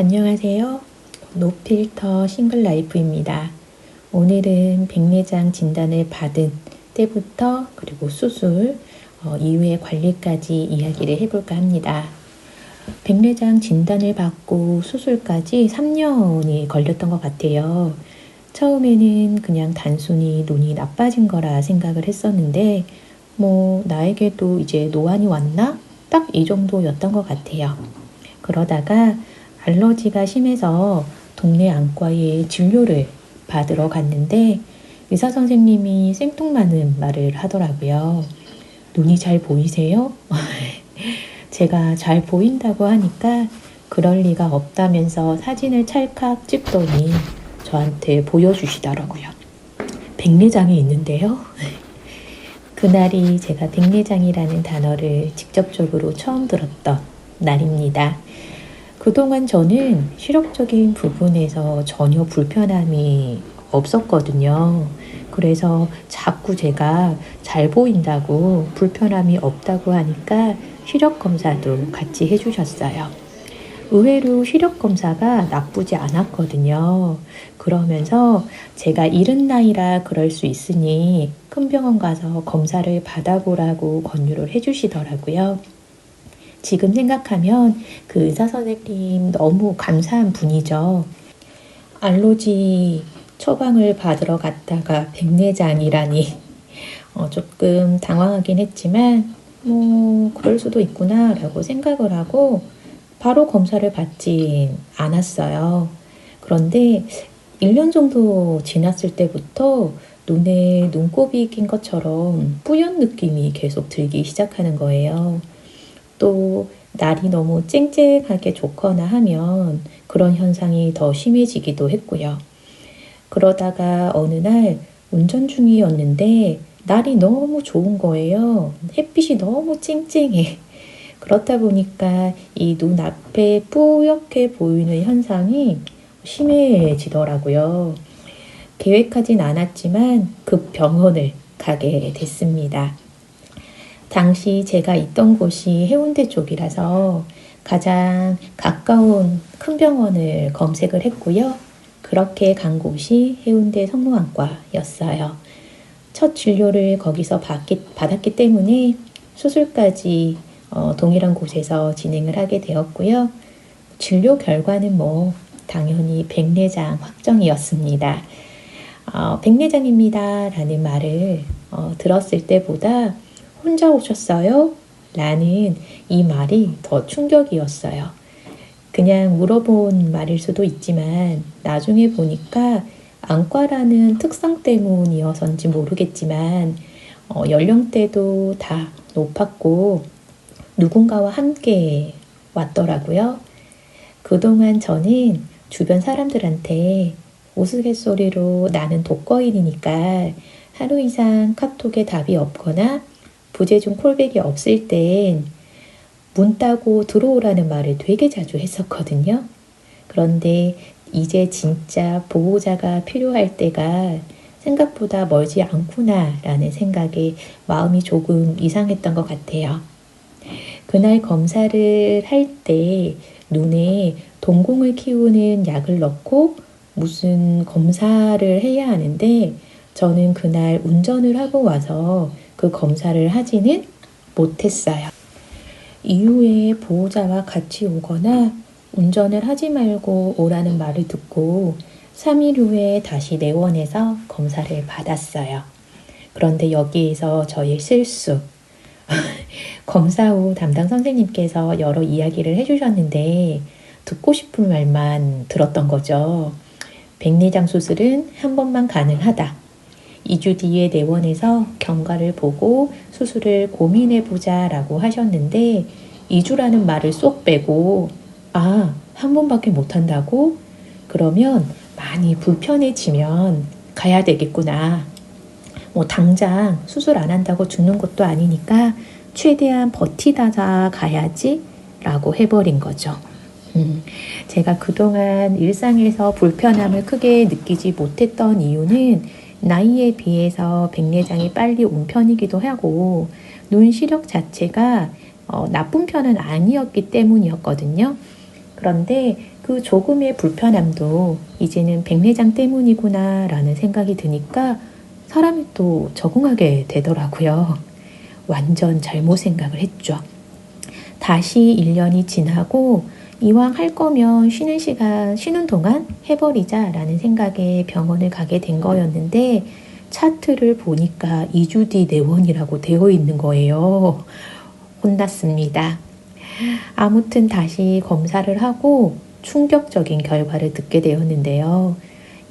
안녕하세요. 노필터 싱글라이프입니다. 오늘은 백내장 진단을 받은 때부터 그리고 수술 이후의 관리까지 이야기를 해볼까 합니다. 백내장 진단을 받고 수술까지 3년이 걸렸던 것 같아요. 처음에는 그냥 단순히 눈이 나빠진 거라 생각을 했었는데 나에게도 이제 노안이 왔나? 딱 이 정도였던 것 같아요. 그러다가 알러지가 심해서 동네 안과에 진료를 받으러 갔는데 의사 선생님이 생뚱맞은 말을 하더라고요. 눈이 잘 보이세요? 제가 잘 보인다고 하니까 그럴 리가 없다면서 사진을 찰칵 찍더니 저한테 보여주시더라고요. 백내장이 있는데요. 그날이 제가 백내장이라는 단어를 직접적으로 처음 들었던 날입니다. 그동안 저는 시력적인 부분에서 전혀 불편함이 없었거든요. 그래서 자꾸 제가 잘 보인다고 불편함이 없다고 하니까 시력 검사도 같이 해주셨어요. 의외로 시력 검사가 나쁘지 않았거든요. 그러면서 제가 이른 나이라 그럴 수 있으니 큰 병원 가서 검사를 받아보라고 권유를 해주시더라고요. 지금 생각하면 그 의사 선생님 너무 감사한 분이죠. 알러지 처방을 받으러 갔다가 백내장이라니 조금 당황하긴 했지만 그럴 수도 있구나 라고 생각을 하고 바로 검사를 받진 않았어요. 그런데 1년 정도 지났을 때부터 눈에 눈곱이 낀 것처럼 뿌연 느낌이 계속 들기 시작하는 거예요. 또 날이 너무 쨍쨍하게 좋거나 하면 그런 현상이 더 심해지기도 했고요. 그러다가 어느 날 운전 중이었는데 날이 너무 좋은 거예요. 햇빛이 너무 쨍쨍해. 그렇다 보니까 이 눈 앞에 뿌옇게 보이는 현상이 심해지더라고요. 계획하진 않았지만 급 병원을 가게 됐습니다. 당시 제가 있던 곳이 해운대 쪽이라서 가장 가까운 큰 병원을 검색을 했고요. 그렇게 간 곳이 해운대 성모안과였어요. 첫 진료를 거기서 받았기 때문에 수술까지 동일한 곳에서 진행을 하게 되었고요. 진료 결과는 당연히 백내장 확정이었습니다. 백내장입니다 라는 말을 들었을 때보다 혼자 오셨어요? 라는 이 말이 더 충격이었어요. 그냥 물어본 말일 수도 있지만 나중에 보니까 안과라는 특성 때문이어서인지 모르겠지만 연령대도 다 높았고 누군가와 함께 왔더라고요. 그동안 저는 주변 사람들한테 우스갯소리로 나는 독거인이니까 하루 이상 카톡에 답이 없거나 부재중 콜백이 없을 땐 문 따고 들어오라는 말을 되게 자주 했었거든요. 그런데 이제 진짜 보호자가 필요할 때가 생각보다 멀지 않구나 라는 생각에 마음이 조금 이상했던 것 같아요. 그날 검사를 할 때 눈에 동공을 키우는 약을 넣고 무슨 검사를 해야 하는데 저는 그날 운전을 하고 와서 그 검사를 하지는 못했어요. 이후에 보호자와 같이 오거나 운전을 하지 말고 오라는 말을 듣고 3일 후에 다시 내원해서 검사를 받았어요. 그런데 여기에서 저의 실수. 검사 후 담당 선생님께서 여러 이야기를 해주셨는데 듣고 싶은 말만 들었던 거죠. 백내장 수술은 한 번만 가능하다. 2주 뒤에 내원해서 경과를 보고 수술을 고민해보자 라고 하셨는데 2주라는 말을 쏙 빼고 한 번밖에 못한다고? 그러면 많이 불편해지면 가야 되겠구나. 당장 수술 안 한다고 죽는 것도 아니니까 최대한 버티다가 가야지 라고 해버린 거죠. 제가 그동안 일상에서 불편함을 크게 느끼지 못했던 이유는 나이에 비해서 백내장이 빨리 온 편이기도 하고 눈 시력 자체가 나쁜 편은 아니었기 때문이었거든요. 그런데 그 조금의 불편함도 이제는 백내장 때문이구나 라는 생각이 드니까 사람이 또 적응하게 되더라고요. 완전 잘못 생각을 했죠. 다시 1년이 지나고 이왕 할 거면 쉬는 동안 해버리자 라는 생각에 병원을 가게 된 거였는데 차트를 보니까 2주 뒤 내원이라고 되어 있는 거예요. 혼났습니다. 아무튼 다시 검사를 하고 충격적인 결과를 듣게 되었는데요.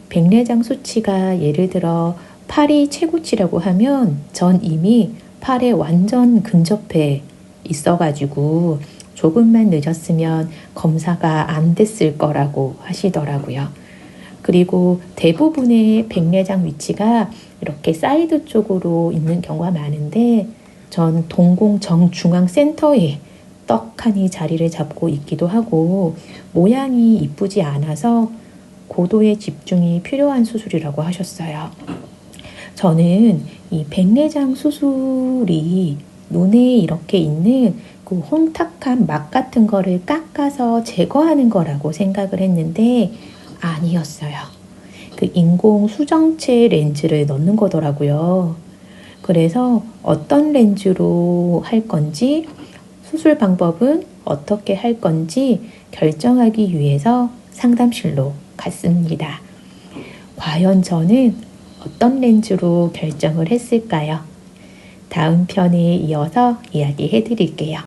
백내장 수치가 예를 들어 8이 최고치라고 하면 전 이미 8에 완전 근접해 있어가지고 조금만 늦었으면 검사가 안 됐을 거라고 하시더라고요. 그리고 대부분의 백내장 위치가 이렇게 사이드 쪽으로 있는 경우가 많은데 전 동공 정중앙 센터에 떡하니 자리를 잡고 있기도 하고 모양이 이쁘지 않아서 고도의 집중이 필요한 수술이라고 하셨어요. 저는 이 백내장 수술이 눈에 이렇게 있는 그 혼탁한 막 같은 거를 깎아서 제거하는 거라고 생각을 했는데 아니었어요. 그 인공 수정체 렌즈를 넣는 거더라고요. 그래서 어떤 렌즈로 할 건지 수술 방법은 어떻게 할 건지 결정하기 위해서 상담실로 갔습니다. 과연 저는 어떤 렌즈로 결정을 했을까요? 다음 편에 이어서 이야기해 드릴게요.